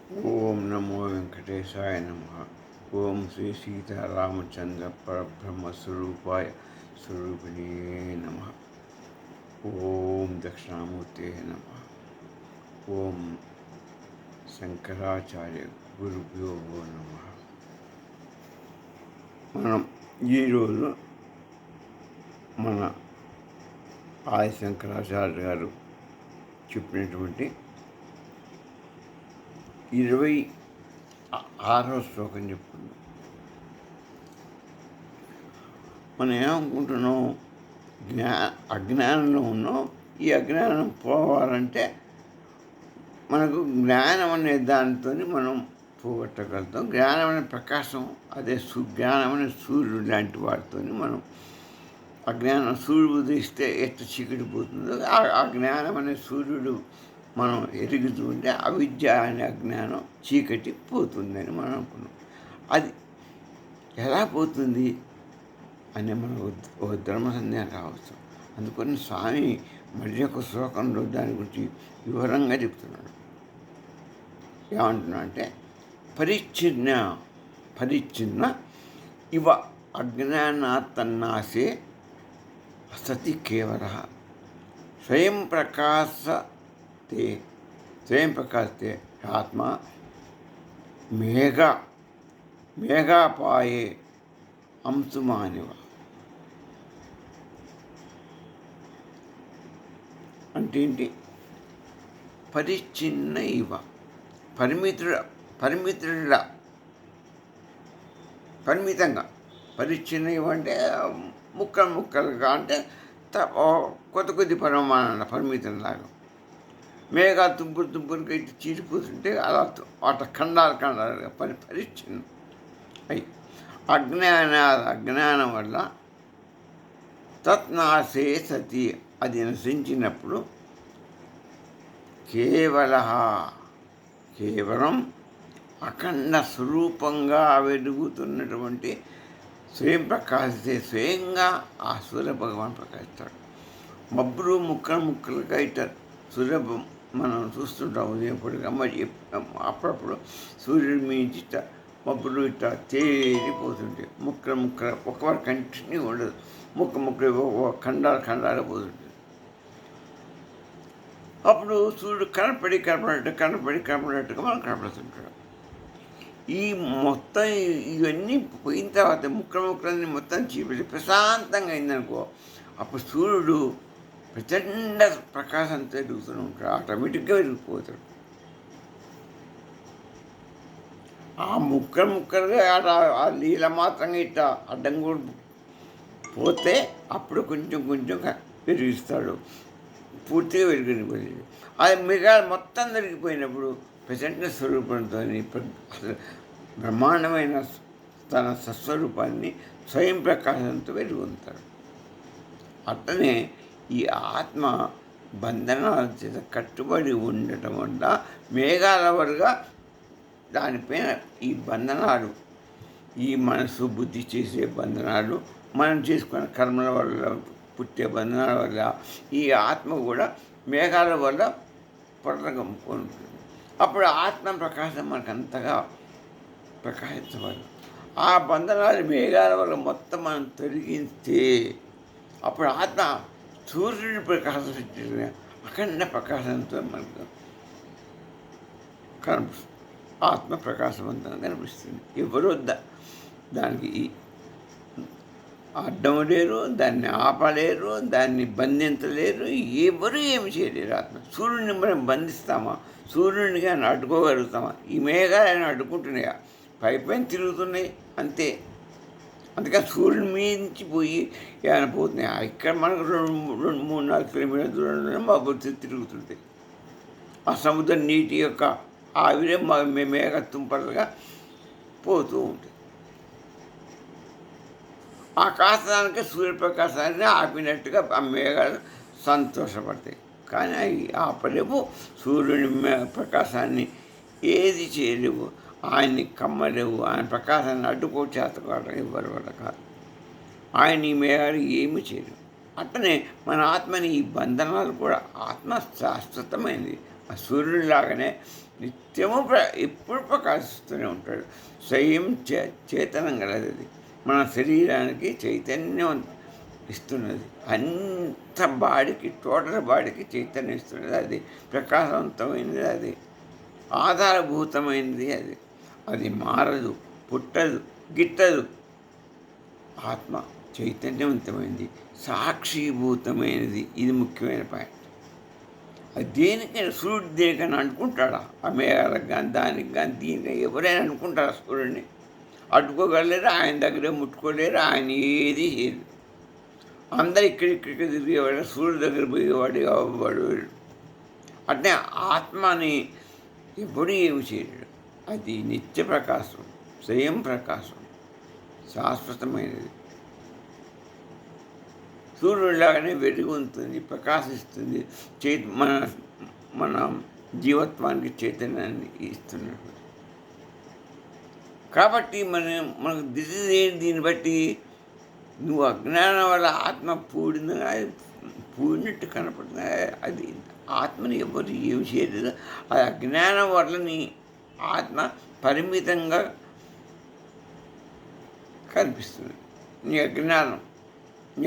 ఓం నమో వెంకటేశాయ నమః. ఓం శ్రీ సీతారామచంద్ర పరబ్రహ్మ స్వరూపిణే నమః. ఓం దక్షిణామూర్తే నమః. ఓం శంకరాచార్య గురుభ్యో నమః. మనం ఈరోజు మన ఆది శంకరాచార్య గారు చెప్పినటువంటి 26వ శ్లోకం చెప్పుకుందాం. మనం ఏమనుకుంటున్నాం? అజ్ఞానంలో ఉన్నాం. ఈ అజ్ఞానం పోవాలంటే మనకు జ్ఞానం అనే దానితో మనం పోగొట్టగలుగుతాం. జ్ఞానం అనే ప్రకాశం, అదే జ్ఞానం అనే సూర్యుడు లాంటి వాటితో మనం అజ్ఞానం సూర్యుడు ఉదయిస్తే ఎట్లా చీకటి పోతుందో ఆ జ్ఞానం అనే సూర్యుడు మనం ఎరుగుతూ ఉంటే అవిద్య అనే అజ్ఞానం చీకటి పోతుందని మనం అనుకున్నాం. అది ఎలా పోతుంది అని మనకు ఒక ధర్మ సందేహం రావచ్చు. అందుకని స్వామి మరి ఒక శ్లోకంలో దాని గురించి వివరంగా చెప్తున్నాడు. ఏమంటున్నా అంటే పరిచ్ఛిన్న ఇవ అజ్ఞానాత్తన్నాసే సతి కేవల స్వయం ప్రకాశతే ఆత్మ మేఘాపాయే అంశుమానివ. అంటే ఏంటి? పరిచ్ఛిన్న ఇవ, పరిమితంగా. పరిచ్ఛిన్న ఇవ అంటే ముక్కలుగా, అంటే కొద్ది పరిమాణాల పరిమితంలాగా. మేఘాలు తుంపురుగా ఇటు చీలిపోతుంటే అలా అట్లా ఖండాలుగా పరిచ్ఛిన్నం అయి అజ్ఞానం వల్ల తత్నాశే సతి, అది నశించినప్పుడు కేవలం అఖండ స్వరూపంగా వెలుగుతున్నటువంటి స్వయం ప్రకాశిస్తే స్వయంగా ఆ సూర్య భగవాన్ ప్రకాశిస్తాడు. మబ్బులు ముక్కలుగా ఇట్ట సూర్య మనం చూస్తుంటాం. ఉదయపడిగా మరి అప్పుడప్పుడు సూర్యుడి మించి ఇట్ట మబ్బులు ఇట్ట తేలిపోతుంటాయి. ముక్కలు ఒకవారు కంటిన్యూ ఉండదు. ముక్కలు ఖండాలు పోతుంటాయి. అప్పుడు సూర్యుడు కనపడినట్టుగా మనం కనపడుతుంటాడు. ఈ మొత్తం ఇవన్నీ పోయిన తర్వాత ముక్కలన్నీ మొత్తం చీపి ప్రశాంతంగా అయిందనుకో, అప్పుడు సూర్యుడు ప్రచండ ప్రకాశంతో ఎదుగుతూ ఉంటాడు. ఆటోమేటిక్గా వెలిగిపోతాడు. ఆ ముక్కలుగా ఆ లీల మాత్రంగా ఇట్లా అడ్డం కూడా పోతే అప్పుడు కొంచెం వెలిగిస్తాడు. పూర్తిగా వెలిగిపోయింది. అది మిగతా మొత్తం దొరికిపోయినప్పుడు ప్రచండ స్వరూపంతో అసలు బ్రహ్మాండమైన తన సస్వరూపాన్ని స్వయం ప్రకాశంతో వెలుగుతాడు. అట్లనే ఈ ఆత్మ బంధనాల చేత కట్టుబడి ఉండటం వల్ల మేఘాల వరగా దానిపైన ఈ బంధనాలు, ఈ మనసు బుద్ధి చేసే బంధనాలు, మనం చేసుకున్న కర్మల వల్ల పుట్టే బంధనాల వల్ల ఈ ఆత్మ కూడా మేఘాల వల్ల పొరగమ్ముకుంటుంది. అప్పుడు ఆత్మ ప్రకాశం మనకు అంతగా ప్రకాశించబడదు. ఆ బంధనాలు మేఘాల వల్ల మొత్తం మనం తొలగిస్తే అప్పుడు ఆత్మ సూర్యుడి ప్రకాశం అఖండ ప్రకాశంతో మనకు కనిపిస్తుంది. ఆత్మ ప్రకాశవంతంగా కనిపిస్తుంది. ఎవరో దానికి అడ్డం లేరు, దాన్ని ఆపలేరు, దాన్ని బంధించలేరు, ఎవరు ఏమి చేయలేరు. ఆత్మ సూర్యుడిని మనం బంధిస్తామా? సూర్యుడిని కానీ అడ్డుకోగలుగుతామా? ఈ మేఘాలు ఆయన అడ్డుకుంటున్నాయా? పైపైన తిరుగుతున్నాయి అంతే. అందుకని సూర్యుని మించి పోయి ఏమైనా పోతున్నాయి. ఇక్కడ మనకు 2-3-4 కిలోమీటర్ల దూరంలో మబ్బులు తిరుగుతుంటాయి. ఆ సముద్ర నీటి యొక్క ఆవిరే మేఘ తుంపలుగా పోతూ ఉంటాయి. ఆకాశానికి సూర్యప్రకాశాన్ని ఆపినట్టుగా ఆ మేఘాలు సంతోషపడతాయి. కానీ అవి ఆపలేవు. సూర్యుని ప్రకాశాన్ని ఏది చేయలేవు, ఆయన్ని కమ్మలేవు. ఆయన ప్రకాశాన్ని అడ్డుకో చేతకోవడం ఎవరి వల్ల కాదు. ఆయన ఈ మేఘాలు ఏమి చేయలేవు. అట్టనే మన ఆత్మని ఈ బంధనాలు కూడా, ఆత్మ శాశ్వతమైనది. ఆ సూర్యుడిలాగానే నిత్యము ఎప్పుడు ప్రకాశిస్తూనే ఉంటాడు. స్వయం చేతనం కలది అది. మన శరీరానికి చైతన్యం ఇస్తున్నది. అంత బాడీకి, టోటల్ బాడీకి చైతన్యం ఇస్తున్నది అది. ప్రకాశవంతమైనది అది. ఆధారభూతమైనది అది. అది మారదు, పుట్టదు, గిట్టదు. ఆత్మ చైతన్యవంతమైనది, సాక్షిభూతమైనది. ఇది ముఖ్యమైన పాయింట్. అది దేనికైనా, సూర్యుడు దేనికైనా అనుకుంటాడా? ఆ మేఘాలకు కానీ, దానికి కానీ, దీనికి ఎవరైనా అనుకుంటారా సూర్యుడిని? అడ్డుకోగలేరు, ఆయన దగ్గరే ముట్టుకోలేరు, ఆయన ఏది చేయరు. అందరు ఇక్కడిక్కడికి తిరిగేవాడు, సూర్యుడి దగ్గర పోయేవాడు అవ్వవాడు. అంటే ఆత్మని ఎప్పుడు ఏమి చేయడు. అది నిత్య ప్రకాశం, స్వయం ప్రకాశం, శాశ్వతమైనది. సూర్యుడిలాగానే వెలుగు ఉంటుంది, ప్రకాశిస్తుంది. మన మన జీవత్వానికి చైతన్యాన్ని ఇస్తున్నాడు. కాబట్టి మనకు దీన్ని బట్టి నువ్వు అజ్ఞానం వల్ల ఆత్మ పూడినట్టు కనపడుతుంది. అది ఆత్మని ఎవరు ఏమి చేయలేదు. అది అజ్ఞానం వల్ల నీ ఆత్మ పరిమితంగా కనిపిస్తుంది. నీ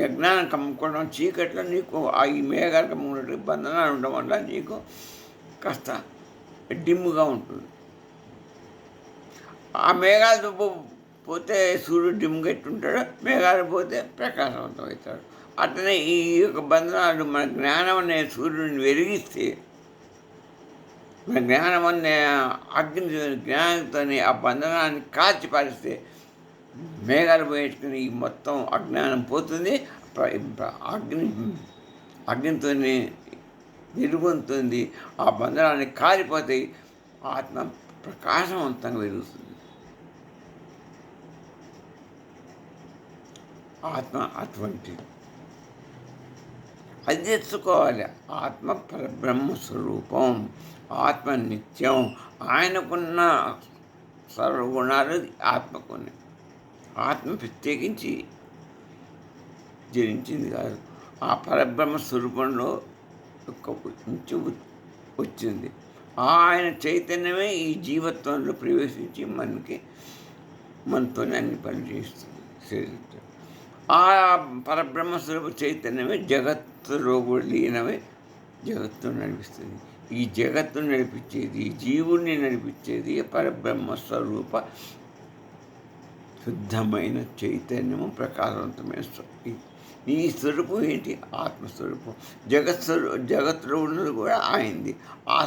అజ్ఞానం కమ్ముకోవడం, చీకట్లో నీకు ఈ మేఘాలు కమ్ముకున్నట్టు బంధనాలు ఉండడం వల్ల నీకు కాస్త డిమ్ముగా ఉంటుంది. ఆ మేఘాలతో పోతే సూర్యుడు డిమ్గా ఎట్టుంటాడు, మేఘాలు పోతే ప్రకాశవంతం అవుతాడు. అట్లనే ఈ యొక్క బంధనాలు మన జ్ఞానం అనే సూర్యుడిని వెలిగిస్తే, మన జ్ఞానం అనే జ్ఞానంతోనే ఆ బంధనాన్ని కాల్చిపారిస్తే మేఘాలు పోయేట్టుకుని ఈ మొత్తం అజ్ఞానం పోతుంది. అగ్నితోనే వెలుగుతుంది. ఆ బంధనాన్ని కాలిపోతాయి. ఆత్మ ప్రకాశవంతంగా వెలుగుతుంది. ఆత్మ అటువంటిది. అది తెచ్చుకోవాలి. ఆత్మ పరబ్రహ్మ స్వరూపం, ఆత్మ నిత్యం. ఆయనకున్న సర్వగుణాలు ఆత్మకున్నాయి. ఆత్మ ప్రత్యేకించి జనించింది కాదు. ఆ పరబ్రహ్మ స్వరూపంలో నుంచి వచ్చింది. ఆయన చైతన్యమే ఈ జీవత్వంలో ప్రవేశించి మనతోనే అన్ని పనులు చేస్తుంది శరీరంతో. ఆ పరబ్రహ్మ స్వరూప చైతన్యమే జగత్తులో కూడా లీనమే జగత్తును నడిపిస్తుంది. ఈ జగత్తును నడిపించేది, ఈ జీవుణ్ణి నడిపించేది పరబ్రహ్మ స్వరూప శుద్ధమైన చైతన్యము, ప్రకాశవంతమైన నీ స్వరూపం ఏంటి? ఆత్మస్వరూపం. జగత్తులో ఉన్నది కూడా ఆయనది. ఆ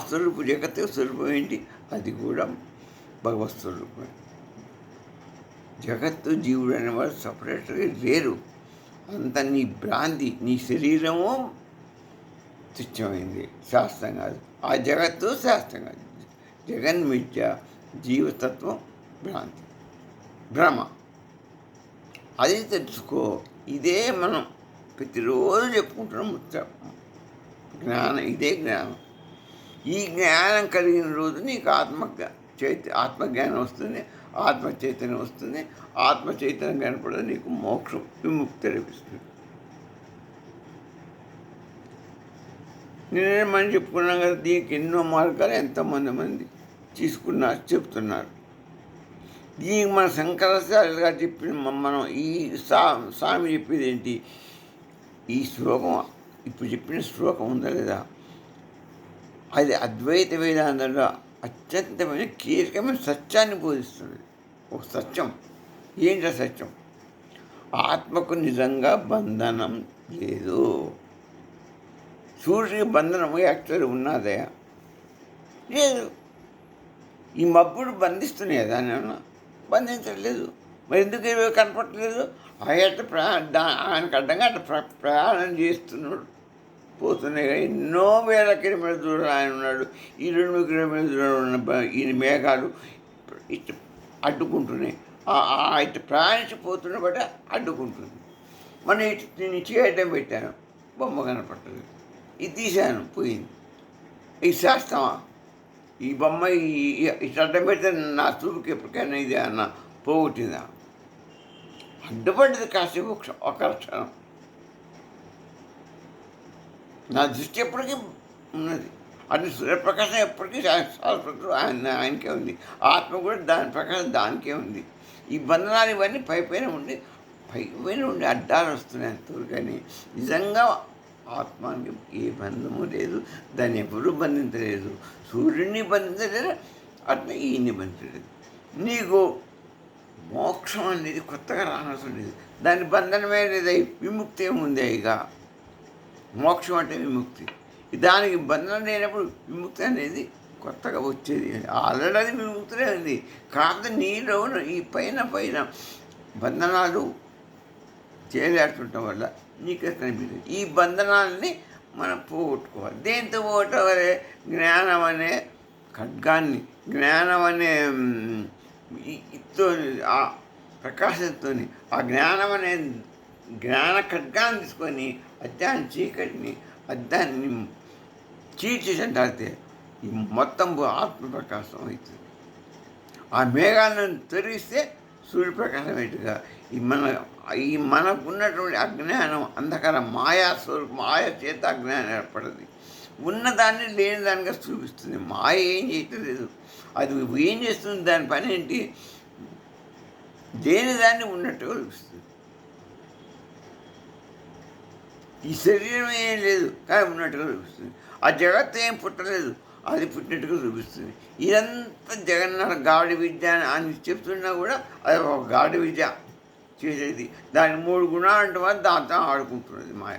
జగత్తు స్వరూపం ఏంటి? అది కూడా భగవత్ స్వరూపమే. జగత్తు, జీవుడు అనేవాడు సపరేట్గా లేరు. అంత నీ భ్రాంతి. నీ శరీరము తుచ్చమైంది, శాస్త్రం కాదు. ఆ జగత్తు శాస్త్రం కాదు. జగన్మిథ్య, జీవతత్వం భ్రాంతి, భ్రమ. అది తెలుసుకో. ఇదే మనం ప్రతిరోజు చెప్పుకుంటున్నాం. జ్ఞానం, ఇదే జ్ఞానం. ఈ జ్ఞానం కలిగిన రోజు నీకు ఆత్మజ్ఞానం వస్తుంది, ఆత్మ చైతన్యం వస్తుంది. ఆత్మ చైతన్యం కనపడదు, నీకు మోక్షం, విముక్తి లభిస్తుంది. నేనే మనం చెప్పుకున్నాం కదా, దీనికి ఎన్నో మార్గాలు ఎంతోమంది చెప్తున్నారు. దీనికి మన శంకరాచార్యులుగా చెప్పిన మనం ఈ స్వామి చెప్పేది ఏంటి? ఈ శ్లోకం, ఇప్పుడు చెప్పిన శ్లోకం ఉందా లేదా, అది అద్వైత వేదాంతంలో అత్యంతమైన కీలకమైన సత్యాన్ని బోధిస్తుంది. ఒక సత్యం. ఏంటి సత్యం? ఆత్మకు నిజంగా బంధనం లేదు. సూర్యుడికి బంధనం యాక్చువల్గా ఉన్నదయా? లేదు. ఈ మబ్బుడు బంధిస్తున్నాయి దాన్ని, ఏమన్నా బంధించట్లేదు. మరి ఎందుకు కనపడట్లేదు? ఆయనకు అడ్డంగా అట్లా ప్రయాణం చేస్తున్నాడు, పోతున్నాయి. ఎన్నో వేల కిలోమీటర్ల దూరం ఆయన ఉన్నాడు. ఈ 2 కిలోమీటర్ల దూరం ఉన్న ఈ మేఘాలు ఇటు అడ్డుకుంటున్నాయి. ఇటు ప్రయాణించిపోతున్న బట్టి అడ్డుకుంటుంది. మనం నేను చేయటం పెట్టాను, బొమ్మ కనపడుతుంది. ఇది తీశాను, పోయింది. ఇది శాస్త్రమా? ఈ బొమ్మ ఇటు అడ్డం పెడితే నా చూపుకి ఎప్పటికైనా ఇది అన్న పోగొట్టిందా? అడ్డుపడ్డది కాసేపు, ఒక క్షణం. నా దృష్టి ఎప్పటికీ ఉన్నది. అది సూర్యప్రకాశం ఎప్పటికీ శాశ్వతం ఆయనకే ఉంది. ఆత్మ కూడా దాని ప్రకాశం దానికే ఉంది. ఈ బంధనాలు ఇవన్నీ పైపైన ఉండి అడ్డాలు వస్తున్నాయి అంతే. కానీ నిజంగా ఆత్మానికి ఏ బంధము లేదు, దాన్ని ఎవరూ బంధించలేదు. సూర్యుడిని బంధించలేదు, అట్లా ఈయన్ని బంధించలేదు. నీకు మోక్షం అనేది కొత్తగా రానవసరం లేదు, దాని బంధనమే లేదా, విముక్తి ఏముంది. ఇక మోక్షం అంటే విముక్తి, దానికి బంధనం లేనప్పుడు విముక్తి అనేది కొత్తగా వచ్చేది. ఆల్రెడీ విముక్తినే ఉంది, కాకపోతే నీలో ఈ పైన బంధనాలు చేలాడుతుండటం వల్ల నీకే కనిపించింది. ఈ బంధనాలని మనం పోగొట్టుకోవాలి. దేంతో పోగొట్టుకోవాలి? జ్ఞానం అనే ఖడ్గాన్ని, జ్ఞానం అనే ఆ ప్రకాశంతో, ఆ జ్ఞానం అనే జ్ఞాన ఖడ్గాన్ని తీసుకొని అద్దాన్ని చీకటిని అద్దాన్ని చీల్చేసంటే ఈ మొత్తం ఆత్మప్రకాశం అవుతుంది. ఆ మేఘాలను తొలగిస్తే సూర్యప్రకాశం ఎటుగా ఈ మనకున్నటువంటి అజ్ఞానం అంధకార మాయ చేత అజ్ఞానం ఏర్పడదు. ఉన్నదాన్ని లేని దానిగా చూపిస్తుంది. మాయ ఏం చేయట్లేదు, అది ఏం చేస్తుంది, దాని పని ఏంటి? దేని దాన్ని ఉన్నట్టుగా చూపిస్తుంది. ఈ శరీరం ఏం లేదు కానీ ఉన్నట్టుగా చూపిస్తుంది. ఆ జగత్తు ఏం పుట్టలేదు, అది పుట్టినట్టుగా చూపిస్తుంది. ఇదంతా జగన్నాథ గాడి విద్య అని చెప్తున్నా కూడా అది ఒక గాడి విద్య చేసేది. దాని 3 గుణాలు అంటే వాళ్ళు దాంతో ఆడుకుంటున్నది మాయ.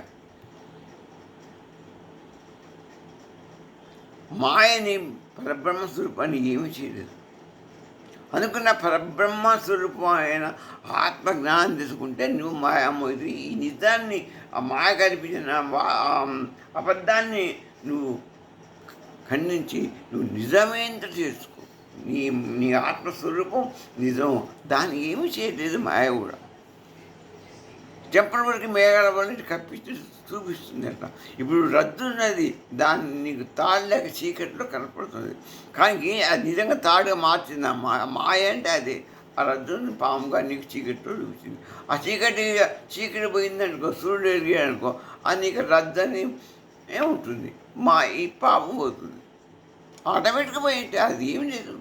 మాయని పరబ్రహ్మ స్వరూపాన్ని ఏమీ చేయలేదు. అనుకున్న పరబ్రహ్మ స్వరూపం అయిన ఆత్మజ్ఞానం తీసుకుంటే నువ్వు మాయామోది. ఈ నిజాన్ని, ఆ మాయ కల్పించిన అబద్ధాన్ని నువ్వు ఖండించి నువ్వు నిజమేంత చేసుకో. నీ ఆత్మస్వరూపం నిజం, దాన్ని ఏమీ చేయలేదు మాయ కూడా. చెంపల వరకు మేఘాల వల్ల కప్పించి చూపిస్తుంది అట్లా. ఇప్పుడు రద్దు ఉన్నది, దాన్ని నీకు తాడు లేక చీకటిలో కనపడుతుంది, కానీ అది నిజంగా తాడుగా మార్చింది. మాయ అంటే అదే. ఆ రద్దుని పాముగా నీకు చీకటిలో చూపించింది. ఆ చీకటి పోయిందనుకో, సూర్యుడు ఎరిగాడనుకో, అది నీకు రద్దు అని ఏముంటుంది, ఈ పాము పోతుంది. ఆటోమేటిక్గా పోయింటే అది ఏమి లేదు,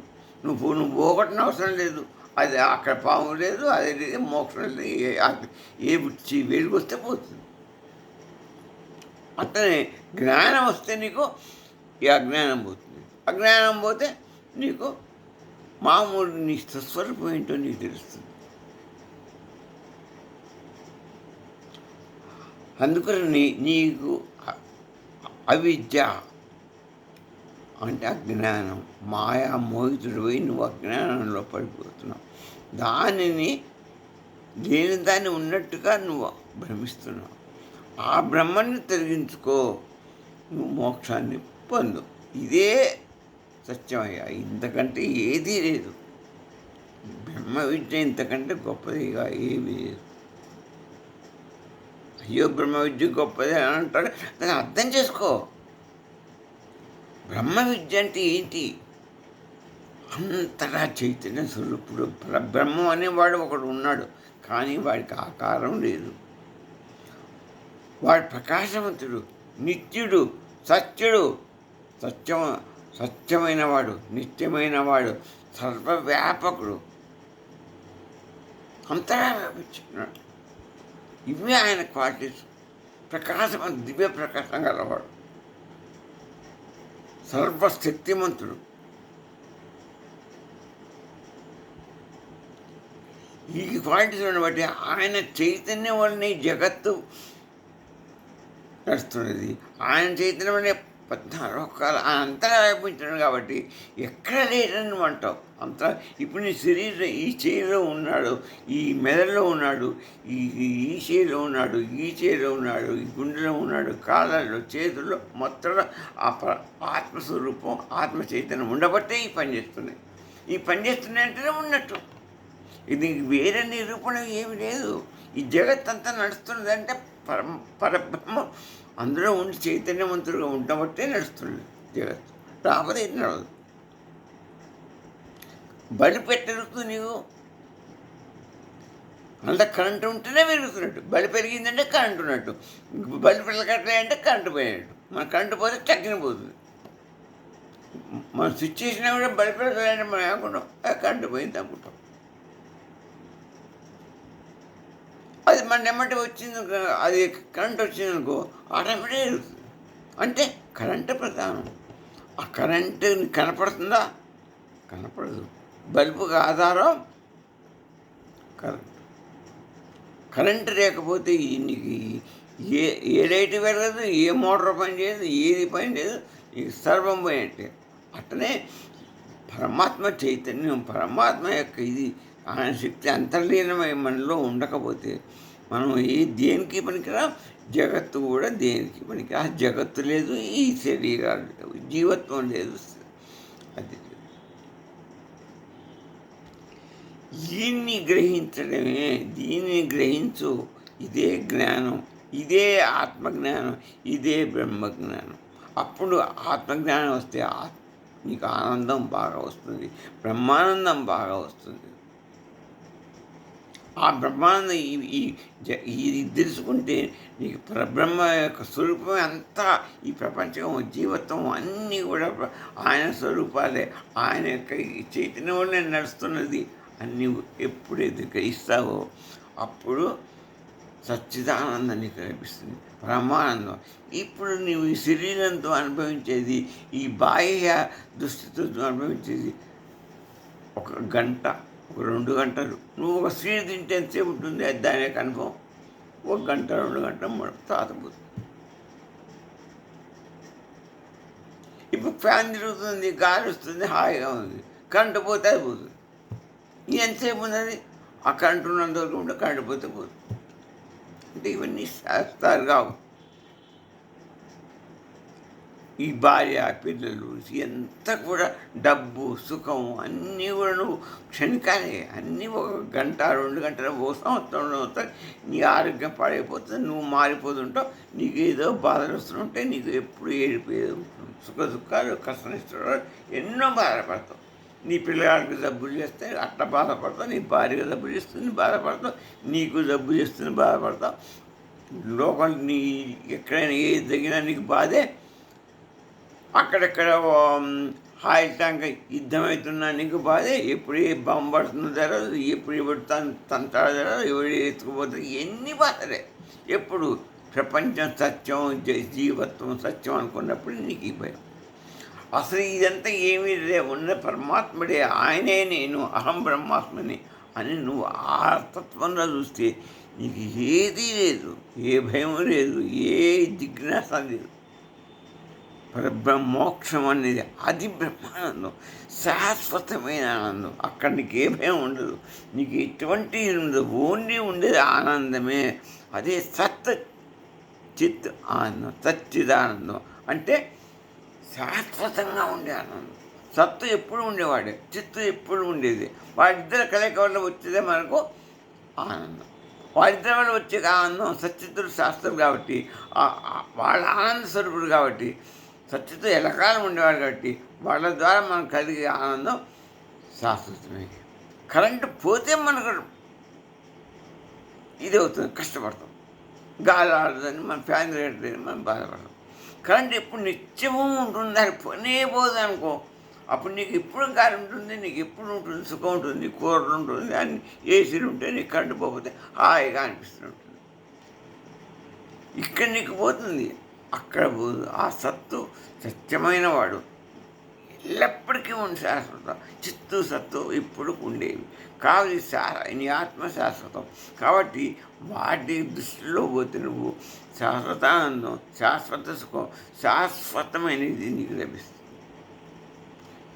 నువ్వు పోగొట్టిన అవసరం లేదు. అది అక్కడ పాము లేదు, అదే లేదు, మోక్షం లేదు. వెలుగు వస్తే పోతుంది. అట్లనే జ్ఞానం వస్తే నీకు ఈ అజ్ఞానం పోతుంది. అజ్ఞానం పోతే నీకు మామూలు నీ స్వస్వరూపం ఏంటో నీకు తెలుస్తుంది. అందుకని నీకు అవిద్య అంటే అజ్ఞానం, మాయా మోహితుడు పోయి నువ్వు అజ్ఞానంలో పడిపోతున్నావు. దానిని లేని దాన్ని ఉన్నట్టుగా నువ్వు భ్రమిస్తున్నావు. ఆ బ్రహ్మని తొలగించుకో, నువ్వు మోక్షాన్ని పొందు. ఇదే సత్యమయ్యా, ఇంతకంటే ఏదీ లేదు. బ్రహ్మ విద్య ఇంతకంటే గొప్పదిగా ఏమీ లేదు. అయ్యో బ్రహ్మ విద్య గొప్పది అని అంటాడు, దాన్ని అర్థం చేసుకో. బ్రహ్మ విద్య అంటే ఏంటి? అంతటా చైతన్య స్వరూపుడు పరబ్రహ్మం అనేవాడు ఒకడు ఉన్నాడు, కానీ వాడికి ఆకారం లేదు. వాడు ప్రకాశవంతుడు, నిత్యుడు, సత్యుడు, సత్యమైన వాడు, నిత్యమైన వాడు, సర్వవ్యాపకుడు, అంతటా వ్యాపించుకున్నాడు. ఇవే ఆయన క్వాలిటీస్. ప్రకాశం, దివ్య ప్రకాశం గలవాడు, సర్వశక్తిమంతుడు. ఈ క్వాలిటీస్ బట్టి ఆయన చైతన్యం వల్లనే జగత్తు నడుస్తున్నది. ఆయన చైతన్యం వల్లనే 14 లోకాలు ఆయన అంతగా వ్యాపించాడు. కాబట్టి ఎక్కడ లేదని నువ్వు అంటావు. అంతా ఇప్పుడు నీ శరీరం ఈ చేయిలో ఉన్నాడు, ఈ మెదడులో ఉన్నాడు, ఈ చేయిలో ఉన్నాడు, ఈ చేయిలో ఉన్నాడు, ఈ గుండెలో ఉన్నాడు, కాళ్ళలో, చేతుల్లో, మొత్తంలో ఆత్మస్వరూపం, ఆత్మ చైతన్యం ఉండబట్టే ఈ పని చేస్తున్నాయి. ఈ పని చేస్తున్నాయంటేనే ఉన్నట్టు. ఇది వేరే నిరూపణ ఏమి లేదు. ఈ జగత్ అంతా నడుస్తున్నదంటే పరబ్రహ్మ అందులో ఉండి చైతన్యవంతుడుగా ఉండబట్టే నడుస్తుంది జగత్. రాకపోతే ఇది నడవదు. బలి పెట్టరుతుంది నీవు, అంత కరెంటు ఉంటేనే పెరుగుతున్నట్టు. బలి పెరిగిందంటే కరెంటు ఉన్నట్టు, బలి పెరగట్లే అంటే కరెంటు పోయినట్టు. మన కరెంటు పోతే తగ్గిన పోతుంది. మన సిచ్యువేషన్ కూడా భయపడతాయంటే మనం ఏమనుకుంటాం, కరెంటు పోయింది అనుకుంటాం. అది మన ఎమ్మటి వచ్చింది, అది కరెంట్ వచ్చిందనుకో ఆటోమేటిక్గా జరుగుతుంది. అంటే కరెంటు ప్రధానం. ఆ కరెంటు కనపడుతుందా? కనపడదు. బల్బుకి ఆధారం కరెంట్. కరెంటు లేకపోతే నీకు ఏ ఏ లైట్ వెలగదు, ఏ మోటార్ పని చేయదు, ఏది పని చేయదు, ఈ సర్వం పోయినట్టే. అట్లనే పరమాత్మ చైతన్యం, పరమాత్మ యొక్క ఇది ఆయన శక్తి అంతర్లీనమై మనలో ఉండకపోతే మనం దేనికి పనికిరా, జగత్తు కూడా దేనికి పనికి. ఆ జగత్తు లేదు, ఈ శరీరాలు లేవు, జీవత్వం లేదు, అది దీన్ని గ్రహించడమే. దీన్ని గ్రహించు. ఇదే జ్ఞానం, ఇదే ఆత్మజ్ఞానం, ఇదే బ్రహ్మజ్ఞానం. అప్పుడు ఆత్మజ్ఞానం వస్తే నీకు ఆనందం బాగా వస్తుంది, బ్రహ్మానందం బాగా వస్తుంది. ఆ బ్రహ్మానందం ఇది తెలుసుకుంటే నీకు పరబ్రహ్మ యొక్క స్వరూపమే అంతా. ఈ ప్రపంచం, జీవితం అన్నీ కూడా ఆయన స్వరూపాలే. ఆయన యొక్క చైతన్యంలోనే నడుస్తున్నది. అన్నీ ఎప్పుడైతే గ్రహిస్తావో అప్పుడు సచ్చిదానందం నీకు లభిస్తుంది, బ్రహ్మానందం. ఇప్పుడు నీవు ఈ శరీరంతో అనుభవించేది, ఈ బాహ్య దృష్టితో అనుభవించేది 1 గంట, 2 గంటలు. నువ్వు ఒక స్వీట్ తింటే ఎంతసేపు ఉంటుంది, అది దాని యొక్క అనుభవం 1 గంట, 2 గంటలు తాతపోతుంది. ఇప్పుడు ఫ్యాన్ తిరుగుతుంది, గాలి వస్తుంది, హాయిగా ఉంది. కరెంటు పోతే అది పోతుంది. ఎంతసేపు ఉన్నది? ఆ కరెంటు ఉన్నంత వరకు ఉంటే కరెంటు పోతే పోతుంది. అంటే ఇవన్నీ శాస్త్రాలు కావు. ఈ భార్య, పిల్లలు, ఎంత కూడా డబ్బు, సుఖం అన్నీ కూడా నువ్వు క్షణికాలే. అన్నీ 1 గంట, 2 గంటలు, 1 సంవత్సరంలో అవుతాయి. నీ ఆరోగ్యం పాడైపోతుంది, నువ్వు మారిపోతుంటావు. నీకు ఏదో బాధలు వస్తుంటే నీకు ఎప్పుడు ఏడిపోయేది ఉంటుంది. సుఖ దుఃఖాలు, కష్ట నష్టాలు ఎన్నో బాధపడతావు. నీ పిల్లగాడికి జబ్బులు చేస్తే అట్లా బాధపడతావు, నీ భార్యకు జబ్బులు చేస్తుంది బాధపడతావు, నీకు జబ్బు చేస్తుంది బాధపడతావు. లోకం నీ ఎక్కడైనా ఏది తగినా నీకు బాధే. అక్కడెక్కడ హాయి ట్యాంక్ యుద్ధమవుతున్నా నీకు బాధే. ఎప్పుడు ఏ బాంబు పడుతుందో తెలియదు, ఎప్పుడు ఎవడు తంతాడో తెలియదు, ఎవడు ఎత్తుకుపోతుంది, ఎన్ని బాధలే. ఎప్పుడు ప్రపంచం సత్యం, జీవత్వం సత్యం అనుకున్నప్పుడు నీకు ఈ భయం. అసలు ఇదంతా ఏమీ ఉన్న పరమాత్ముడే, ఆయనే నేను, అహం బ్రహ్మాత్మని అని నువ్వు ఆ తత్వంలో చూస్తే నీకు ఏదీ లేదు, ఏ భయం లేదు, ఏ జిజ్ఞాస లేదు. పరబ్రహ్మోక్షం అనేది అది బ్రహ్మానందం, శాశ్వతమైన ఆనందం. అక్కడ నీకు ఏ భయం ఉండదు, నీకు ఎటువంటి ఉండదు, ఓన్లీ ఉండేది ఆనందమే. అదే సత్ చిత్ ఆనందం, సచ్చిదానందం. అంటే శాశ్వతంగా ఉండే ఆనందం. సత్తు ఎప్పుడు ఉండేవాడే, చిత్తు ఎప్పుడు ఉండేది. వాడిద్దరి కలయిక వల్ల వచ్చేదే మనకు ఆనందం. వాడిద్దరి వల్ల వచ్చే ఆనందం. సచ్చిత్తుడు శాస్త్రుడు కాబట్టి, వాళ్ళ ఆనంద స్వరూపుడు కాబట్టి, సత్యతో ఎలకాలం ఉండేవాడు కాబట్టి వాళ్ళ ద్వారా మనకు కలిగే ఆనందం శాశ్వతమే. కరెంటు పోతే మనకు ఇది అవుతుంది, కష్టపడతాం. గాలి ఆడదని మనం ఫ్యాన్ తిరగట్లేదు, మనం బాధపడతాం. కరెంట్ ఎప్పుడు నిత్యము ఉంటుంది, దాని పనే పోదు అనుకో. అప్పుడు నీకు ఎప్పుడు గాలి ఉంటుంది, నీకు ఎప్పుడు ఉంటుంది, సుఖం ఉంటుంది, కూరలు ఉంటుంది, అన్ని ఏసీలు ఉంటే నీకు కరెంటు పోతే హాయిగా అనిపిస్తుంటుంది. ఇక్కడ నీకు పోతుంది, అక్కడ పోదు. ఆ సత్తు సత్యమైన వాడు ఎల్లప్పటికీ ఉండి శాశ్వతం. చిత్తు సత్తు ఇప్పుడు ఉండేవి కావాలి. నీ ఆత్మ శాశ్వతం కాబట్టి వాటి దృష్టిలో పోతే నువ్వు శాశ్వతానందం, శాశ్వత సుఖం, శాశ్వతమైనది నీకు లభిస్తుంది.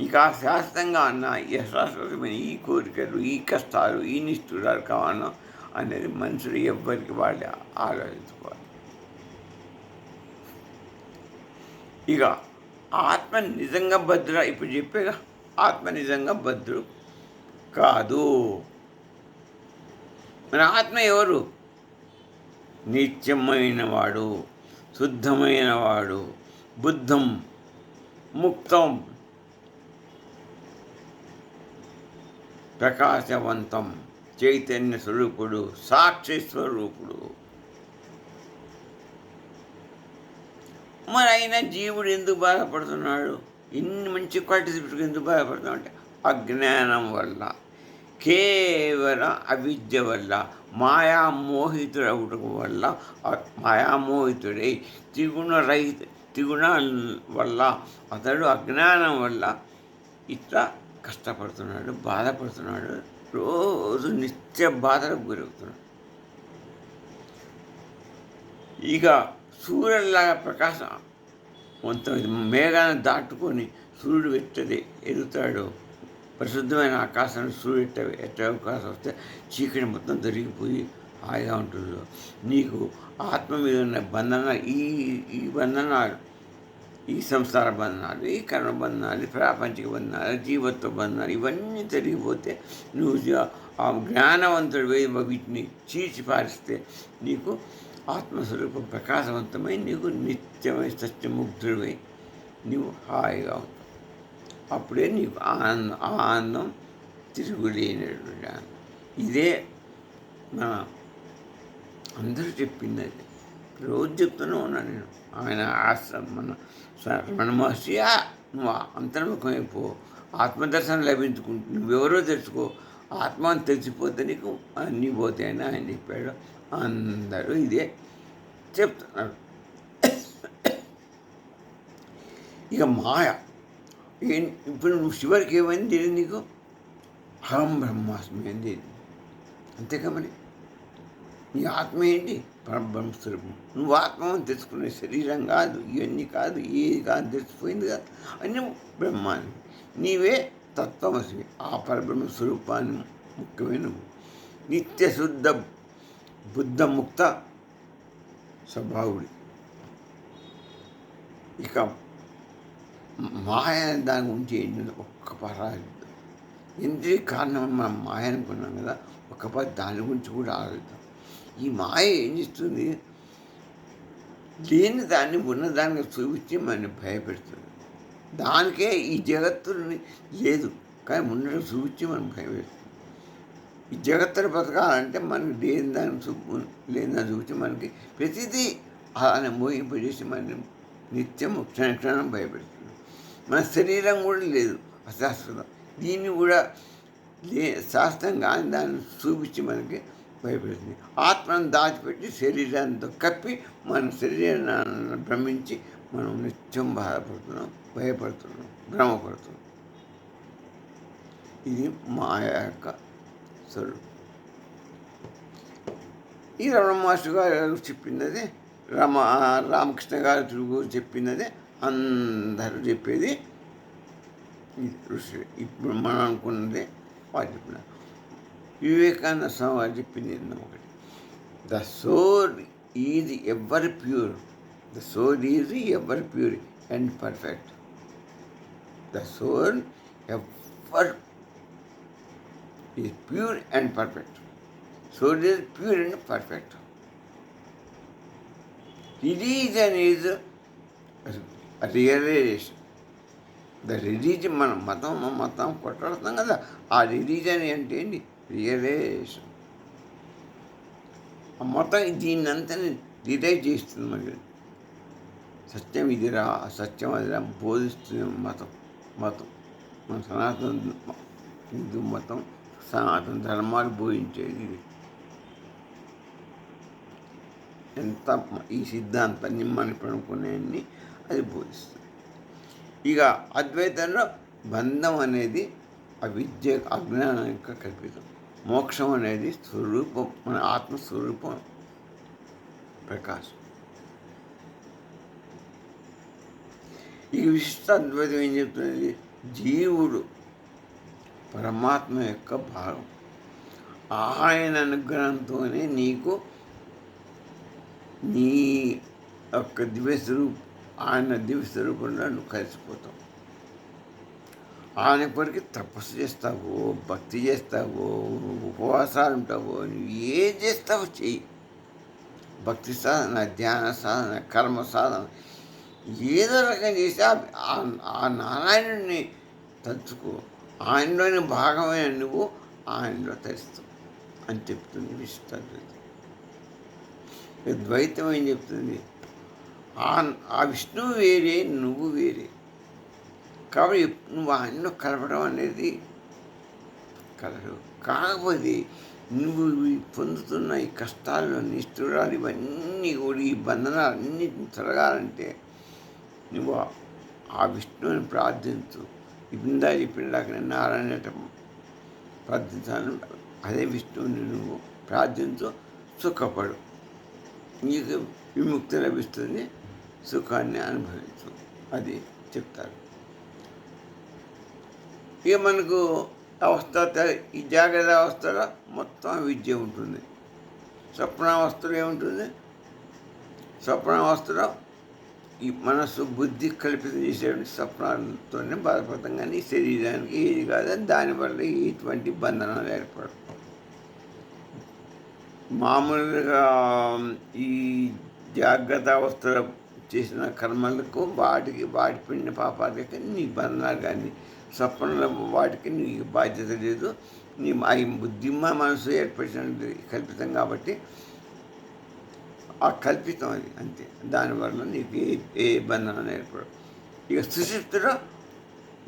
ఇక ఆ శాశ్వతంగా అన్న ఈ శాశ్వతమైన ఈ కోరికలు, ఈ కష్టాలు, ఈ నిష్ఠురాలు కావాలన్నా అనేది మనుషులు ఎవ్వరికి వాళ్ళు ఆలోచించుకోవాలి. ఇక ఆత్మ నిజంగా భద్ర, ఇప్పుడు చెప్పేగా ఆత్మ నిజంగా భద్రుడు కాదు. మన ఆత్మ ఎవరు? నిత్యమైన వాడు, శుద్ధమైన వాడు, బుద్ధం, ముక్తం, ప్రకాశవంతం, చైతన్య స్వరూపుడు, సాక్షి స్వరూపుడు. మరి అయినా జీవుడు ఎందుకు బాధపడుతున్నాడు? ఇన్ని మంచి క్వాలిటీస్ పెట్టుకుని ఎందుకు బాధపడతాం అంటే అజ్ఞానం వల్ల, కేవలం అవిద్య వల్ల, మాయామోహితుడవడం వల్ల, మాయామోహితుడై త్రిగుణాల వల్ల అతడు అజ్ఞానం వల్ల ఇట్లా కష్టపడుతున్నాడు, బాధపడుతున్నాడు, రోజు నిత్య బాధలకు గురవుతున్నాడు. ఇక సూర్యుడిలాగా ప్రకాశం మొత్తం మేఘాన్ని దాటుకొని సూర్యుడు ఎదుగుతాడు. పరిశుద్ధమైన ఆకాశాన్ని సూర్యుడు ఎట్ట అవకాశం వస్తే చీకటి మొత్తం దొరికిపోయి హాయిగా ఉంటుంది. నీకు ఆత్మ మీద ఉన్న బంధనాలు, ఈ బంధనాలు, ఈ సంసార బంధనాలు, ఈ కర్మ బంధనాలు, ప్రాపంచిక బంధనాలు, జీవత్వ బంధనాలు, ఇవన్నీ జరిగిపోతే నువ్వు ఆ జ్ఞానవంతుడు వీటిని చీల్చి పారిస్తే నీకు ఆత్మస్వరూపం ప్రకాశవంతమై నీకు నిత్యమై సత్యముగ్ధుడివై నీవు హాయిగా ఉంటావు. అప్పుడే నీకు ఆనందం తిరుగులేనటువంటి ఆనందం. ఇదే మన అందరూ చెప్పింది. అది రోజు చెప్తూనే ఉన్నాను నేను. ఆయన మన రమణ మహర్షి, నువ్వు అంతర్ముఖమైపో, ఆత్మదర్శనం లభించుకుంటు, నువ్వెవరో తెలుసుకో, ఆత్మ అని తెలిసిపోతే నీకు అన్నీ పోతాయని ఆయన చెప్పాడు. అందరూ ఇదే చెప్తున్నారు. ఇక మాయ ఇప్పుడు నువ్వు చివరికి ఏమైంది నీకు? అహం బ్రహ్మాస్మి అంది. అంతేకా మరి నీ ఆత్మ ఏంటి? పరబ్రహ్మస్వరూపం. నువ్వు ఆత్మ అని తెలుసుకునే శరీరం కాదు, ఇవన్నీ కాదు, ఏది కాదు, తెలిసిపోయింది కాదు, అన్నీ బ్రహ్మాన్ని. నీవే తత్వమసి, ఆ పరబ్రహ్మ స్వరూపాన్ని ముఖ్యమైన నిత్య శుద్ధ బుద్ధముక్త స్వభావుడి. ఇక మాయ దాని గురించి ఏంటి? ఒక్క పరాది ఎందుకు కారణం మనం మాయ అనుకున్నాం కదా, ఒక్క పది దాని గురించి కూడా ఆలోచిద్దాం. ఈ మాయ ఏం చేస్తుంది? లేని దాన్ని ఉన్నదానికి చూపించి మనని భయపెడుతుంది. దానికే ఈ జగత్తుని లేదు కానీ ఉన్నట్టు చూపించి మనం భయపెడుతుంది. ఈ జగత్తును బతకాలంటే మనకి లేని దాన్ని చూపించి మనకి ప్రతిదీ అలానే మోహింపజేసి మనని నిత్యం క్షణక్షణం భయపెడుతుంది. మన శరీరం కూడా లేదు, అశాశ్వతం. దీన్ని కూడా శాస్త్రం కానీ దాన్ని చూపించి మనకి భయపెడుతుంది. ఆత్మను దాచిపెట్టి శరీరాంతో కప్పి మన శరీరాన్ని భ్రమించి మనం నిత్యం బాధపడుతున్నాం, భయపడుతున్నాం, భ్రమపడుతున్నాం. ఇది మాయ యొక్క స్వరూపం. ఈ రమణ మాస్టర్ గారు చెప్పినది, రామకృష్ణ గారు తిరుగు చెప్పినది, అందరూ చెప్పేది ఋషి. ఇప్పుడు మనం అనుకున్నదే వాళ్ళు చెప్పినారు. వివేకానంద స్వామి వారు చెప్పింది ఒకటి, the soul is ever pure, the soul is ever pure and perfect. The soul ever is pure and perfect. Soul is pure and perfect. Religion is realisation. The religion, మనం మతం కొట్లాడుతున్నాం కదా, ఆ రిలీజన్ అంటే ఏంటి? రియలైజేషన్. ఆ మతం దీన్నంతని realise చేస్తుంది. మరి సత్యం ఇదిరా, అసత్యం అదిరా బోధిస్తుంది మతం. మన సనాతన హిందూ మతం సనాతన ధర్మాలు బోధించేది ఇది. ఎంత ఈ సిద్ధాంతాన్ని మనం పడుకునేన్ని అది బోధిస్తుంది. ఇక అద్వైతంలో బంధం అనేది అవిద్య, అజ్ఞానం యొక్క కల్పితం. మోక్షం అనేది స్వరూపం, మన ఆత్మస్వరూపం ప్రకాశం. ఈ విశిష్ట అద్వైతం ఏం చెప్తున్నది? జీవుడు పరమాత్మ యొక్క భాగం. ఆయన అనుగ్రహంతోనే నీకు నీ యొక్క ఆయన దివ్యస్వరూపంలో నువ్వు కలిసిపోతావు. ఆయన కొరికి తపస్సు చేస్తావో, భక్తి చేస్తావో, ఉపవాసాలు ఉంటావో, నువ్వు ఏం చేస్తావో చెయ్యి. భక్తి సాధన, ధ్యాన సాధన, కర్మ సాధన, ఏదో రకం చేసి ఆ నారాయణుడిని తలుచుకో. ఆయనలోని భాగమైన నువ్వు ఆయనలో తలుస్తావు అని చెప్తుంది విశిష్టాద్వైతం. ద్వైతం ఏం చెప్తుంది? ఆ విష్ణువు వేరే, నువ్వు వేరే. కాబట్టి నువ్వు ఆయనలో కలపడం అనేది కలదు. కాకపోతే నువ్వు పొందుతున్న ఈ కష్టాలు, నిష్ఠురాలు ఇవన్నీ కూడా ఈ బంధనాలన్నిటిని తొలగాలంటే నువ్వు ఆ విష్ణువుని ప్రార్థించు. ఇందా చెప్పినలాగా నేను నారాయణ ప్రార్థించాను, అదే విష్ణువుని నువ్వు ప్రార్థించు, సుఖపడు, నీకు విముక్తి లభిస్తుంది, సుఖాన్ని అనుభవించు. అది చెప్తారు. ఇక మనకు అవస్థ, ఈ జాగ్రత్త అవస్థలో మొత్తం విద్య ఉంటుంది. స్వప్నావస్థలో ఏముంటుంది? స్వప్నావస్థలో ఈ మనస్సు బుద్ధి కల్పితం చేసేటువంటి స్వప్నాలతోనే బాధపడతాం, కానీ శరీరానికి ఏది కాదని దానివల్ల ఎటువంటి బంధనాలు ఏర్పడవు. మామూలుగా ఈ జాగ్రత్త అవస్థలో చేసిన కర్మలకు వాటి పుణ్య పాపాలకి నీ బంధనాలు, కానీ స్వప్నంలో వాటికి నీకు బాధ్యత లేదు. నీ బుద్ధిమ మనసు ఏర్పరిచినది కల్పితం కాబట్టి ఆ కల్పితం అది అంతే. దానివల్ల నీకు ఏ బంధనం ఏర్పడదు. ఇక సుషుప్తిలో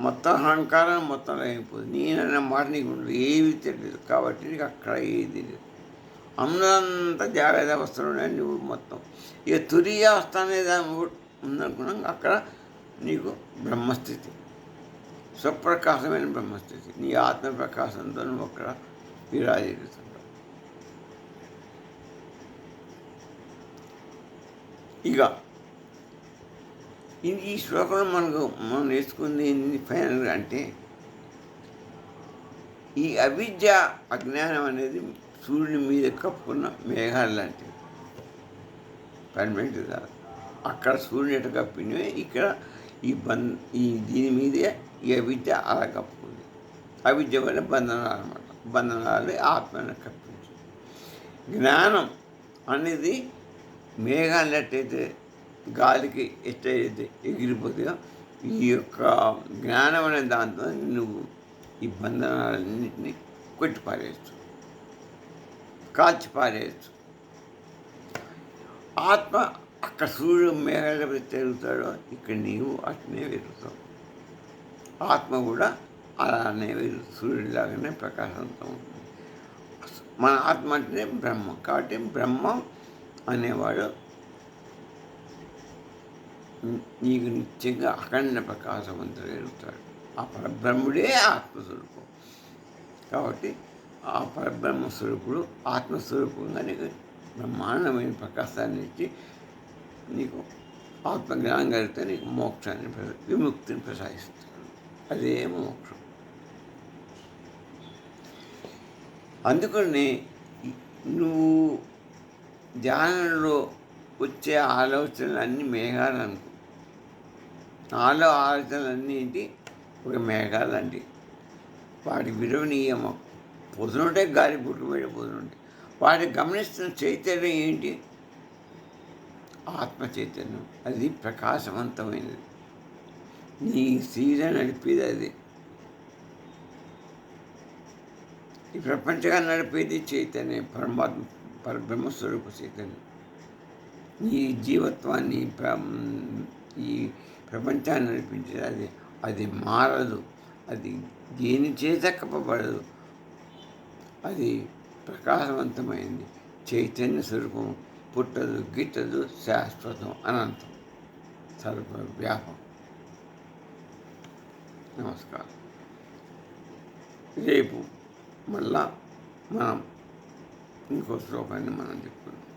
మొత్తం అహంకారం మొత్తం అయిపోతుంది. నేనన్న మాట నీకు ఉండదు, ఏవి తెలియదు. కాబట్టి నీకు అక్కడ ఏది లేదు. అందరంతా జాగ్రత్త అవస్థలోనే నువ్వు మొత్తం. ఇక తురీయ అవస్థ అనేది ఉందనుకున్నాం, అక్కడ నీకు బ్రహ్మస్థితి, స్వప్రకాశమైన బ్రహ్మస్థితి. నీ ఆత్మ ప్రకాశంతో నువ్వు అక్కడ విరాజిల్లుతావు. ఇక ఈ శ్లోకంలో మనం నేర్చుకుంది ఫైనల్గా అంటే, ఈ అవిద్య అజ్ఞానం అనేది సూర్యుని మీద కప్పుకున్న మేఘాలు లాంటివి, పర్మనెంట్ కాదు. అక్కడ సూర్యుని ఎట కప్పినవి ఇక్కడ ఈ దీని మీదే ఈ అవిద్య అలా కప్పుకుంది. అవిద్య వల్ల బంధనాలు అన్నమాట. బంధనాలు ఆత్మను కప్పించి, జ్ఞానం అనేది మేఘాలు ఎట్టయితే గాలికి ఎట్టయితే ఎగిరిపోతాయో, ఈ యొక్క జ్ఞానం అనే దాంతో నువ్వు ఈ బంధనాలన్నింటినీ కొట్టిపారేయచ్చు, కాల్చిపారేయచ్చు. ఆత్మ అక్కడ సూర్యుడు మేఘాలు తిరుగుతాడో ఇక్కడ నీవు అట్నే వెలుగుతావు. ఆత్మ కూడా అలానే సూర్యుడిలాగానే ప్రకాశంతో ఉంటుంది. మన ఆత్మ అంటేనే బ్రహ్మం. కాబట్టి బ్రహ్మం అనేవాడు నీకు నిత్యంగా అఖండ ప్రకాశవంతుడు ఎదుగుతాడు. ఆ పరబ్రహ్ముడే ఆత్మస్వరూపం. కాబట్టి ఆ పరబ్రహ్మ స్వరూపుడు ఆత్మస్వరూపంగా నీకు బ్రహ్మాండమైన ప్రకాశాన్ని ఇచ్చి నీకు ఆత్మజ్ఞానం కలిగితే నీకు మోక్షాన్ని విముక్తిని ప్రసాదిస్తాడు. అదే మోక్షం. అందుకని నువ్వు ధ్యానంలో వచ్చే ఆలోచనలు అన్నీ మేఘాలు అనుకో. నాలో ఆలోచనలన్నీ ఏంటి? ఒక మేఘాలు అండి. వాటి విలువనీయమ పొద్దునుంటే గాలి పుట్టుకుపోయే పొద్దునుంటే వాటి గమనిస్తున్న చైతన్యం ఏంటి? ఆత్మ చైతన్యం. అది ప్రకాశవంతమైనది. నీ శరీరం నడిపేది అది. ఈ ప్రపంచంగా నడిపేది చైతన్యం, పరబ్రహ్మస్వరూప చైతన్యం. ఈ జీవత్వాన్ని ఈ ప్రపంచాన్ని నడిపించేది అది మారదు. అది దేని చేత కప్పబడదు. అది ప్రకాశవంతమైంది. చైతన్య స్వరూపం. పుట్టదు, గిట్టదు, శాశ్వతం, అనంతం, సర్వవ్యాపకం. నమస్కారం. రేపు మళ్ళా మనం ఇంకో శ్లోకాన్ని మనం చెప్పుకుందాం.